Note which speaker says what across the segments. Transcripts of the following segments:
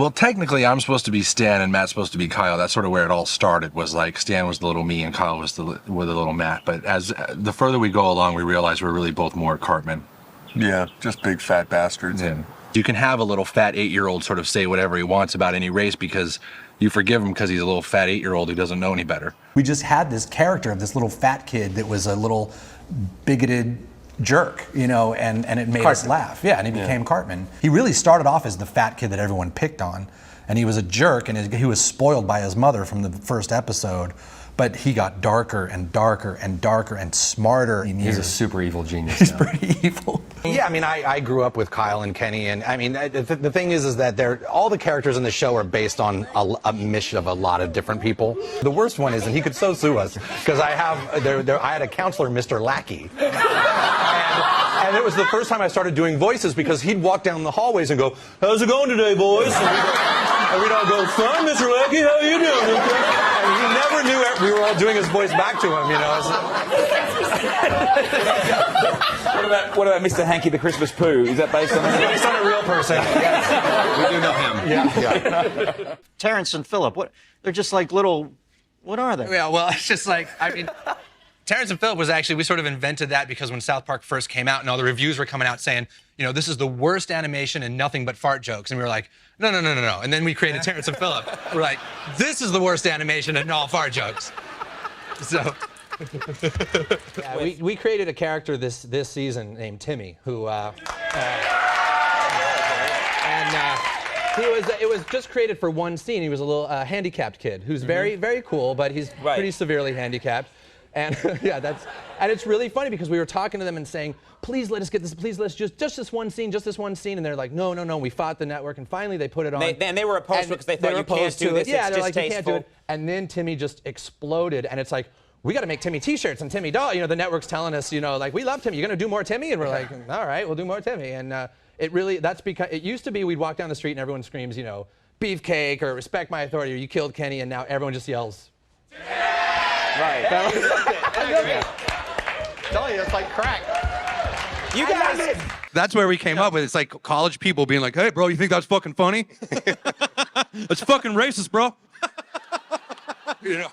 Speaker 1: Well, technically, I'm supposed to be Stan and Matt's supposed to be Kyle. That's sort of where it all started, was like Stan was the little me and Kyle was the little Matt. But as the further we go along, we realize we're really both more Cartman.
Speaker 2: Yeah, just big fat bastards.
Speaker 1: Yeah. You can have a little fat 8-year-old sort of say whatever he wants about any race because you forgive him because he's a little fat 8-year-old who doesn't know any better.
Speaker 3: We just had this character of this little fat kid that was a little bigoted jerk, you know, and it made us laugh. Yeah, and he became Cartman. He really started off as the fat kid that everyone picked on, and he was a jerk, and he was spoiled by his mother from the first episode. But he got darker and darker and darker and smarter.
Speaker 4: He's a super evil genius.
Speaker 3: He's pretty evil.
Speaker 5: Yeah, I mean, I grew up with Kyle and Kenny, and I mean, the thing is that all the characters in the show are based on a mish of a lot of different people. The worst one is, and he could so sue us, because I had a counselor, Mr. Lackey. And it was the first time I started doing voices because he'd walk down the hallways and go, "How's it going today, boys?" And we'd all go, "Fine, Mr. Lackey, how are you doing?" And he never knew we were all doing his voice back to him, you know.
Speaker 6: What about Mr. Hanky the Christmas Pooh? Is that based on
Speaker 5: Based on a real person? Yes.
Speaker 4: We do know him.
Speaker 5: Yeah.
Speaker 7: Terrence and Phillip, they're just like little, what are they?
Speaker 8: Yeah, well, it's just like, I mean, Terrence and Phillip was actually, we sort of invented that because when South Park first came out and all the reviews were coming out saying, you know, this is the worst animation and nothing but fart jokes. And we were like, no. And then we created Terrence and Phillip. We're like, this is the worst animation and all fart jokes. So.
Speaker 5: Yeah, we created a character this season named Timmy, who, it was just created for one scene. He was a little handicapped kid who's very, very cool, but he's pretty severely handicapped. And yeah, and it's really funny because we were talking to them and saying, please let us get this, please let's just this one scene, and they're like, no, we fought the network, and finally they put it on.
Speaker 9: And they were opposed to it because they thought you can't do this,
Speaker 5: yeah,
Speaker 9: it's
Speaker 5: they're like, you can't do
Speaker 9: distasteful.
Speaker 5: it. And then Timmy just exploded, and it's like, we got to make Timmy t-shirts and Timmy doll. You know, the network's telling us, you know, like, we love Timmy. You're going to do more Timmy? And we're like, all right, we'll do more Timmy. And it really, that's because, it used to be we'd walk down the street and everyone screams, you know, beefcake or respect my authority or you killed Kenny, and now everyone just yells.
Speaker 9: Right.
Speaker 5: Tell you, it's like crack.
Speaker 9: You guys.
Speaker 10: That's where we came up with it. It's like college people being like, hey, bro, you think that's fucking funny? That's fucking racist, bro. You know.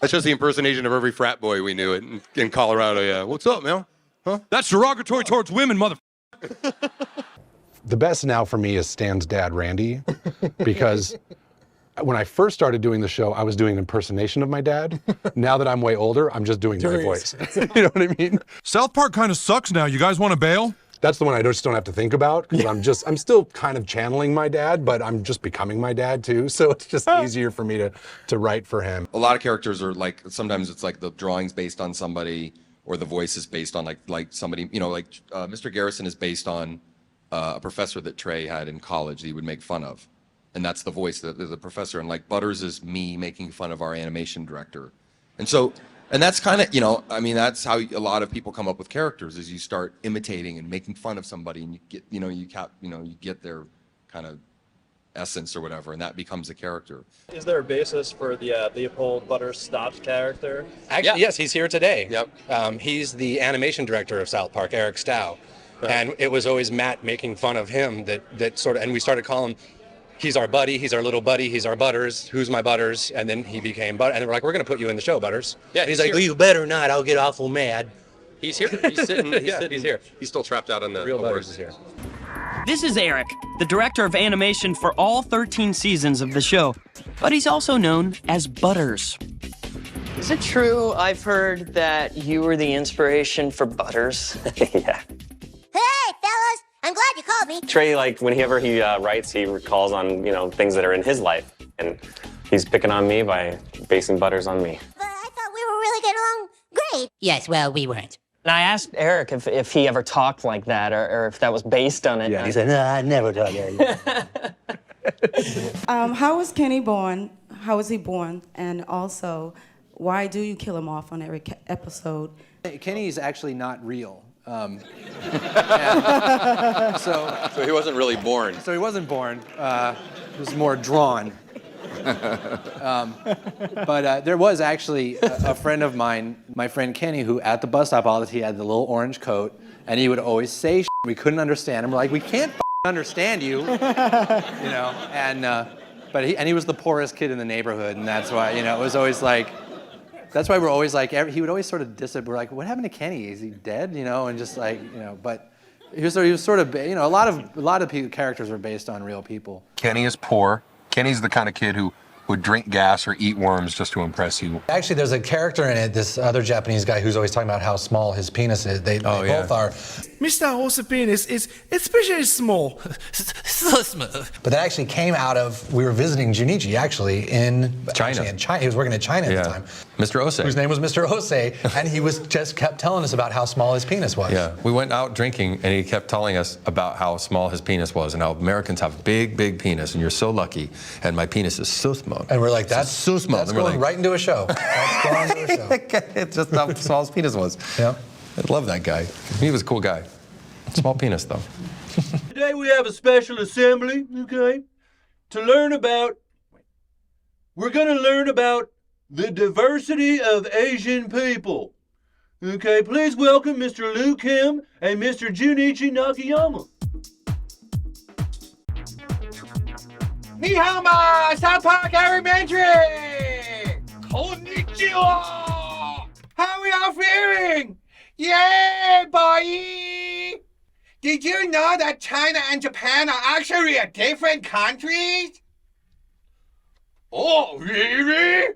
Speaker 4: That's just the impersonation of every frat boy we knew in Colorado. Yeah. What's up, man? Huh?
Speaker 10: That's derogatory towards women, mother.
Speaker 11: The best now for me is Stan's dad, Randy, because when I first started doing the show, I was doing an impersonation of my dad. Now that I'm way older, I'm just doing my voice. You know what I mean?
Speaker 10: South Park kind of sucks now. You guys want to bail?
Speaker 11: That's the one I just don't have to think about, because I'm still kind of channeling my dad, but I'm just becoming my dad too. So it's just easier for me to write for him.
Speaker 4: A lot of characters are like, sometimes it's like the drawing's based on somebody or the voice is based on like somebody, you know, like Mr. Garrison is based on a professor that Trey had in college that he would make fun of. And that's the voice of the professor. And like Butters is me making fun of our animation director. And so, and that's kind of, you know, I mean, that's how a lot of people come up with characters, is you start imitating and making fun of somebody, and you get, you get their kind of essence or whatever, and that becomes a character.
Speaker 12: Is there a basis for the Leopold Butters Stops character?
Speaker 5: Actually, yes, he's here today. Yep. He's the animation director of South Park, Eric Stow. Right. And it was always Matt making fun of him that sort of, and we started calling him, he's our buddy, he's our little buddy, he's our Butters, who's my Butters? And then he became Butters, and we're like, we're going to put you in the show, Butters. Yeah, he's like, well, you better not, I'll get awful mad.
Speaker 4: He's here. He's sitting. He's here. He's still trapped out on the
Speaker 5: real
Speaker 4: horse.
Speaker 5: Butters is here.
Speaker 13: This is Eric, the director of animation for all 13 seasons of the show, but he's also known as Butters.
Speaker 14: Is it true I've heard that you were the inspiration for Butters?
Speaker 15: Yeah. Hey, fellas! I'm glad you called me.
Speaker 16: Trey, like, whenever he writes, he recalls on, you know, things that are in his life. And he's picking on me by basing Butters on me.
Speaker 15: But I thought we were really getting along great. Yes, well, we weren't.
Speaker 14: And I asked Eric if he ever talked like that or if that was based on it.
Speaker 7: Yeah, he said, no, I never talked like that.
Speaker 17: How was Kenny born? How was he born? And also, why do you kill him off on every episode?
Speaker 18: Kenny is actually not real.
Speaker 4: So he wasn't really born.
Speaker 18: So he wasn't born. He was more drawn. But there was actually a friend of mine, my friend Kenny, who at the bus stop all this, he had the little orange coat, and he would always say we couldn't understand him. We're like, we can't understand you, and but he was the poorest kid in the neighborhood, and that's why it was always like. That's why we're always like, he would always sort of diss it. We're like, what happened to Kenny? Is he dead? And just like, but he was sort of, a lot of characters were based on real people.
Speaker 19: Kenny is poor. Kenny's the kind of kid who would drink gas or eat worms just to impress you.
Speaker 5: Actually, there's a character in it, this other Japanese guy who's always talking about how small his penis is. They both are.
Speaker 20: Mr. Horse's penis is especially small. So small.
Speaker 5: But that actually came out of, we were visiting Junichi actually in China. He was working in China at the time.
Speaker 4: Mr. Osei.
Speaker 5: Whose name was Mr. Osei, and he just kept telling us about how small his penis was.
Speaker 4: Yeah, we went out drinking, and he kept telling us about how small his penis was, and how Americans have big, big penis, and you're so lucky, and my penis is so small.
Speaker 5: And we're like, that's
Speaker 4: so small.
Speaker 5: That's going right into a show. That's going into a show.
Speaker 4: It's just how small his penis was.
Speaker 5: Yeah.
Speaker 4: I love that guy. He was a cool guy. Small penis, though.
Speaker 10: Today we have a special assembly, okay, we're going to learn about the diversity of Asian people. Okay, please welcome Mr. Liu Kim and Mr. Junichi Nakayama.
Speaker 9: Ni hao ma, South Park Elementary! Konnichiwa! How are y'all feeling? Yeah, boy! Did you know that China and Japan are actually different countries? Oh, really?